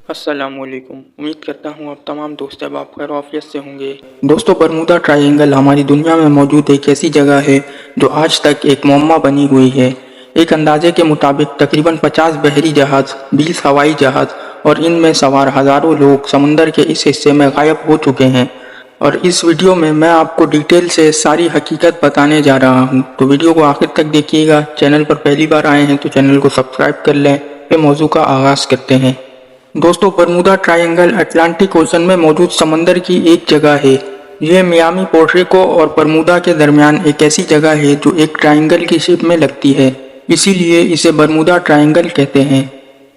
अस्सलाम वालेकुम। उम्मीद करता हूँ आप तमाम दोस्त अहबाब खैर आफियत से होंगे। दोस्तों, बरमूदा ट्रायंगल हमारी दुनिया में मौजूद एक ऐसी जगह है जो आज तक एक मुअम्मा बनी हुई है। एक अंदाजे के मुताबिक तकरीबन 50 बहरी जहाज, 20 हवाई जहाज और इनमें सवार हज़ारों लोग समुंदर के इस हिस्से में गायब हो चुके हैं। और इस वीडियो में मैं आपको डिटेल से सारी हकीकत बताने जा रहा हूँ, तो वीडियो को आखिर तक देखिएगा। चैनल पर पहली बार आए हैं तो चैनल को सब्सक्राइब कर लें। फिर मौजू का आगाज़ करते हैं। दोस्तों, बरमूदा ट्रायंगल अटलांटिक ओशन में मौजूद समंदर की एक जगह है। यह मियामी, पोर्टो रिको और बरमूदा के दरमियान एक ऐसी जगह है जो एक ट्रायंगल की शेप में लगती है, इसीलिए इसे बरमूदा ट्रायंगल कहते हैं।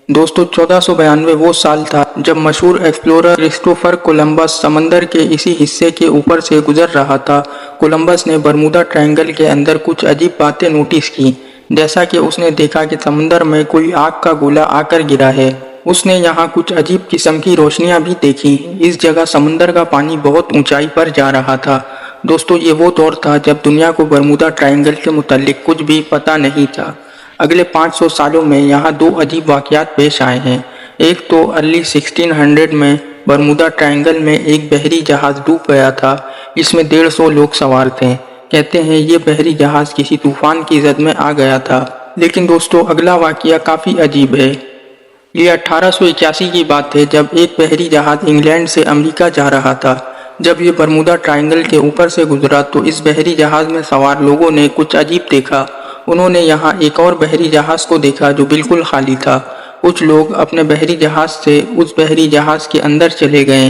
दोस्तों, 1492 वो साल था जब मशहूर एक्सप्लोरर क्रिस्टोफर कोलंबस समंदर के इसी हिस्से के ऊपर से गुजर रहा था। कोलंबस ने बरमूदा ट्रायंगल के अंदर कुछ अजीब बातें नोटिस की, जैसा कि उसने देखा कि समंदर में कोई आग का गोला आकर गिरा है। उसने यहाँ कुछ अजीब किस्म की रोशनियां भी देखी। इस जगह समंदर का पानी बहुत ऊंचाई पर जा रहा था। दोस्तों, ये वो दौर था जब दुनिया को बरमूदा ट्रायंगल के मुतालिक कुछ भी पता नहीं था। अगले 500 सालों में यहाँ दो अजीब वाक़यात पेश आए हैं। एक तो अर्ली 1600 में बरमूदा ट्रायंगल में एक बहरी जहाज डूब गया था। इसमें 150 लोग सवार थे। कहते हैं ये बहरी जहाज किसी तूफान की जद में आ गया था। लेकिन दोस्तों, अगला वाक़या काफ़ी अजीब है। ये 1881 की बात है जब एक बहरी जहाज इंग्लैंड से अमेरिका जा रहा था। जब ये बरमूदा ट्रायंगल के ऊपर से गुजरा तो इस बहरी जहाज में सवार लोगों ने कुछ अजीब देखा। उन्होंने यहाँ एक और बहरी जहाज को देखा जो बिल्कुल खाली था। कुछ लोग अपने बहरी जहाज से उस बहरी जहाज के अंदर चले गए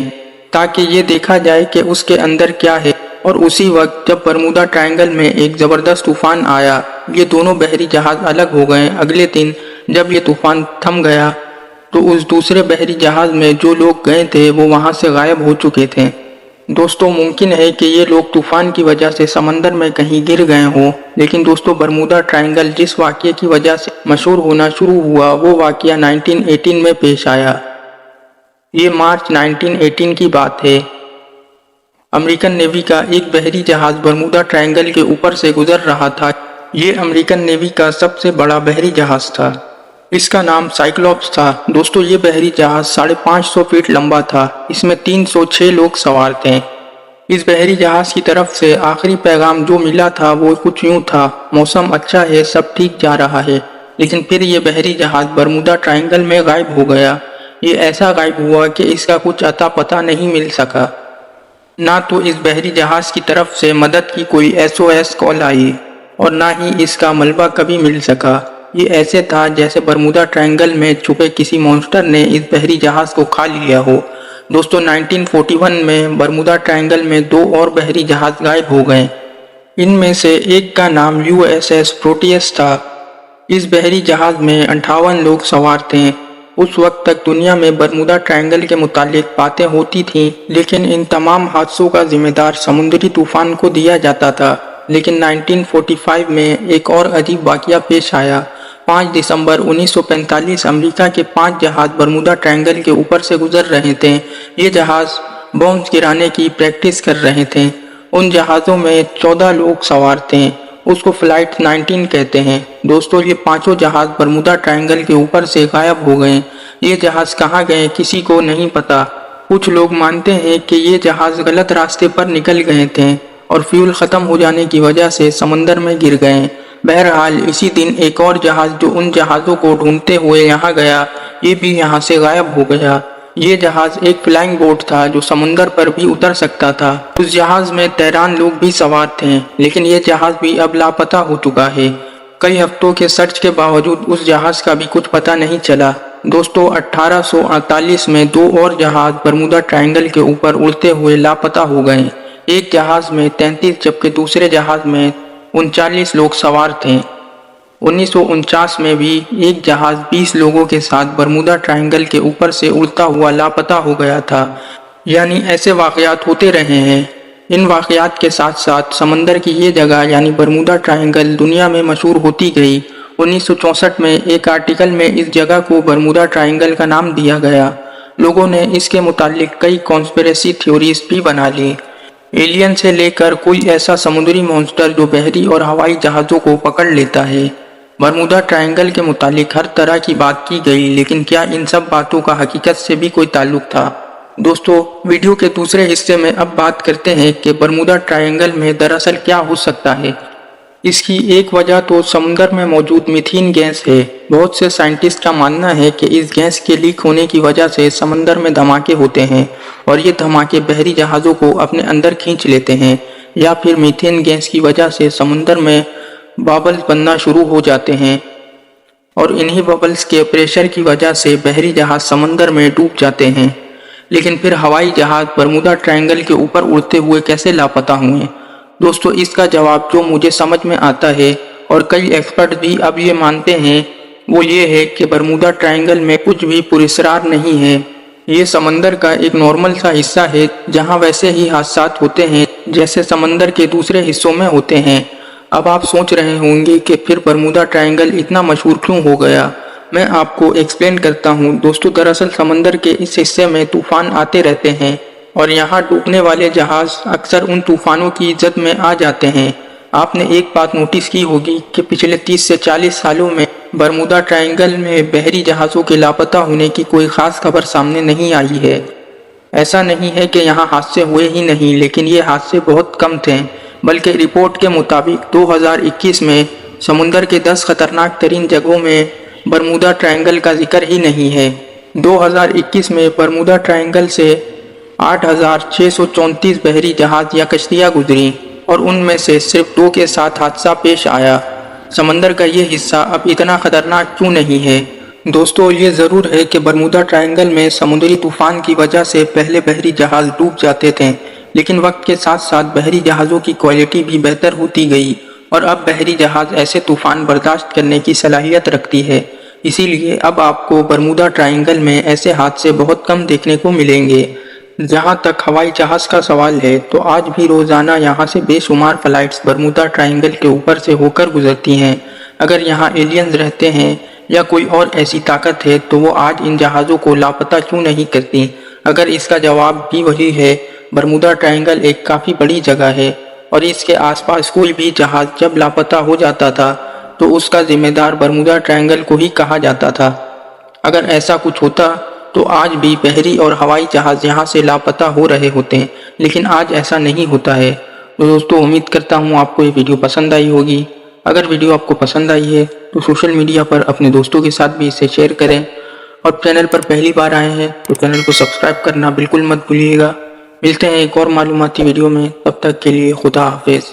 ताकि ये देखा जाए कि उसके अंदर क्या है। और उसी वक्त जब बरमूदा ट्रायंगल में एक ज़बरदस्त तूफान आया, ये दोनों बहरी जहाज अलग हो गए। अगले दिन जब ये तूफान थम गया तो उस दूसरे बहरी जहाज में जो लोग गए थे वो वहां से गायब हो चुके थे। दोस्तों, मुमकिन है कि ये लोग तूफान की वजह से समंदर में कहीं गिर गए हों। लेकिन दोस्तों, बरमूदा ट्रायंगल जिस वाक़ये की वजह से मशहूर होना शुरू हुआ वो वाक़या 1918 में पेश आया। ये मार्च 1918 की बात है। अमेरिकन नेवी का एक बहरी जहाज बरमूदा ट्रायंगल के ऊपर से गुजर रहा था। ये अमेरिकन नेवी का सबसे बड़ा बहरी जहाज था। इसका नाम साइक्लोप्स था। दोस्तों, ये बहरी जहाज 550 फीट लंबा था। इसमें 306 लोग सवार थे। इस बहरी जहाज की तरफ से आखिरी पैगाम जो मिला था वो कुछ यूं था: मौसम अच्छा है, सब ठीक जा रहा है। लेकिन फिर ये बहरी जहाज बरमूदा ट्रायंगल में गायब हो गया। ये ऐसा गायब हुआ कि इसका कुछ अता पता नहीं मिल सका। ना तो इस बहरी जहाज की तरफ से मदद की कोई SOS कॉल आई और ना ही इसका मलबा कभी मिल सका। ये ऐसे था जैसे बरमूदा ट्रायंगल में छुपे किसी मॉन्स्टर ने इस बहरी जहाज को खा लिया हो। दोस्तों, 1941 में बरमूदा ट्रायंगल में दो और बहरी जहाज गायब हो गए। इनमें से एक का नाम USS प्रोटियस था। इस बहरी जहाज में 58 लोग सवार थे। उस वक्त तक दुनिया में बरमूदा ट्रायंगल के मुतालिक बातें होती थीं, लेकिन इन तमाम हादसों का जिम्मेदार समुद्री तूफान को दिया जाता था। लेकिन 1945 में एक और अजीब वाक़या पेश आया। 5 दिसंबर 1945 अमेरिका के 5 जहाज बरमूदा ट्रायंगल के ऊपर से गुजर रहे थे। ये जहाज बॉम्ब्स गिराने की प्रैक्टिस कर रहे थे। उन जहाज़ों में 14 लोग सवार थे। उसको फ्लाइट 19 कहते हैं। दोस्तों, ये पांचों जहाज बरमूदा ट्रायंगल के ऊपर से गायब हो गए। ये जहाज कहाँ गए किसी को नहीं पता। कुछ लोग मानते हैं कि ये जहाज गलत रास्ते पर निकल गए थे और फ्यूल ख़त्म हो जाने की वजह से समंदर में गिर गए। बहरहाल, इसी दिन एक और जहाज जो उन जहाज़ों को ढूंढते हुए यहाँ गया, ये भी यहाँ से गायब हो गया। ये जहाज एक फ्लाइंग बोट था जो समुंदर पर भी उतर सकता था। उस जहाज में 13 लोग भी सवार थे, लेकिन ये जहाज भी अब लापता हो चुका है। कई हफ्तों के सर्च के बावजूद उस जहाज का भी कुछ पता नहीं चला। दोस्तों, 1848 में दो और जहाज बरमूदा ट्रायंगल के ऊपर उड़ते हुए लापता हो गए। एक जहाज में 33 जबकि दूसरे जहाज में 39 लोग सवार थे। 1949 में भी एक जहाज 20 लोगों के साथ बरमूदा ट्रायंगल के ऊपर से उड़ता हुआ लापता हो गया था। यानी ऐसे वाक़यात होते रहे हैं। इन वाक़यात के साथ साथ समंदर की ये जगह यानी बरमूदा ट्रायंगल दुनिया में मशहूर होती गई। 1964 में एक आर्टिकल में इस जगह को बरमूदा ट्रायंगल का नाम दिया गया। लोगों ने इसके मुतालिक कई कॉन्स्पिरेसी थ्योरीज भी बना ली। एलियन से लेकर कोई ऐसा समुद्री मॉन्स्टर जो बहरी और हवाई जहाज़ों को पकड़ लेता है। बरमूदा ट्रायंगल के मुतालिक हर तरह की बात की गई, लेकिन क्या इन सब बातों का हकीकत से भी कोई ताल्लुक था? दोस्तों, वीडियो के दूसरे हिस्से में अब बात करते हैं कि बरमूदा ट्रायंगल में दरअसल क्या हो सकता है। इसकी एक वजह तो समुद्र में मौजूद मीथेन गैस है। बहुत से साइंटिस्ट का मानना है कि इस गैस के लीक होने की वजह से समंदर में धमाके होते हैं और ये धमाके बहरी जहाज़ों को अपने अंदर खींच लेते हैं, या फिर मीथेन गैस की वजह से समुद्र में बबल्स बनना शुरू हो जाते हैं और इन्हीं बबल्स के प्रेशर की वजह से बहरी जहाज समंदर में डूब जाते हैं। लेकिन फिर हवाई जहाज बरमूदा ट्रायंगल के ऊपर उड़ते हुए कैसे लापता हुए? दोस्तों, इसका जवाब जो मुझे समझ में आता है और कई एक्सपर्ट भी अब ये मानते हैं, वो ये है कि बरमूदा ट्रायंगल में कुछ भी पुरस्कार नहीं है। ये समंदर का एक नॉर्मल सा हिस्सा है जहाँ वैसे ही हादसात होते हैं जैसे समंदर के दूसरे हिस्सों में होते हैं। अब आप सोच रहे होंगे कि फिर बरमूदा ट्रायंगल इतना मशहूर क्यों हो गया? मैं आपको एक्सप्लेन करता हूँ। दोस्तों, दरअसल समंदर के इस हिस्से में तूफान आते रहते हैं और यहाँ डूबने वाले जहाज अक्सर उन तूफानों की जद में आ जाते हैं। आपने एक बात नोटिस की होगी कि पिछले 30 से 40 सालों में बरमूदा ट्रायंगल में बहरी जहाज़ों के लापता होने की कोई ख़ास खबर सामने नहीं आई है। ऐसा नहीं है कि यहाँ हादसे हुए ही नहीं, लेकिन ये हादसे बहुत कम थे। बल्कि रिपोर्ट के मुताबिक 2021 में समुंदर के 10 खतरनाक तरीन जगहों में बरमूदा ट्रायंगल का जिक्र ही नहीं है। 2021 में बरमूदा ट्रायंगल से 8,634 बहरी जहाज या कश्तियाँ गुजरी और उनमें से सिर्फ 2 के साथ हादसा पेश आया। समंदर का ये हिस्सा अब इतना खतरनाक क्यों नहीं है? दोस्तों, ये ज़रूर है कि बरमूदा ट्रायंगल में समुद्री तूफान की वजह से पहले बहरी जहाज डूब जाते थे, लेकिन वक्त के साथ साथ बहरी जहाज़ों की क्वालिटी भी बेहतर होती गई और अब बहरी जहाज़ ऐसे तूफान बर्दाश्त करने की सलाहियत रखती है। इसीलिए अब आपको बरमूदा ट्रायंगल में ऐसे हादसे बहुत कम देखने को मिलेंगे। जहाँ तक हवाई जहाज़ का सवाल है, तो आज भी रोज़ाना यहाँ से बेशुमार फ्लाइट्स बरमूदा ट्रायंगल के ऊपर से होकर गुजरती हैं। अगर यहाँ एलियंस रहते हैं या कोई और ऐसी ताकत है, तो वो आज इन जहाज़ों को लापता क्यों नहीं करती? अगर इसका जवाब भी वही है, बरमूदा ट्रायंगल एक काफ़ी बड़ी जगह है और इसके आसपास कोई भी जहाज़ जब लापता हो जाता था तो उसका जिम्मेदार बरमूदा ट्रायंगल को ही कहा जाता था। अगर ऐसा कुछ होता तो आज भी बहरी और हवाई जहाज़ यहाँ से लापता हो रहे होते हैं, लेकिन आज ऐसा नहीं होता है। तो दोस्तों, उम्मीद करता हूँ आपको ये वीडियो पसंद आई होगी। अगर वीडियो आपको पसंद आई है तो सोशल मीडिया पर अपने दोस्तों के साथ भी इसे शेयर करें और चैनल पर पहली बार आए हैं तो चैनल को सब्सक्राइब करना बिल्कुल मत भूलिएगा। मिलते हैं एक और मालूमाती वीडियो में, तब तक के लिए खुदा हाफिज़।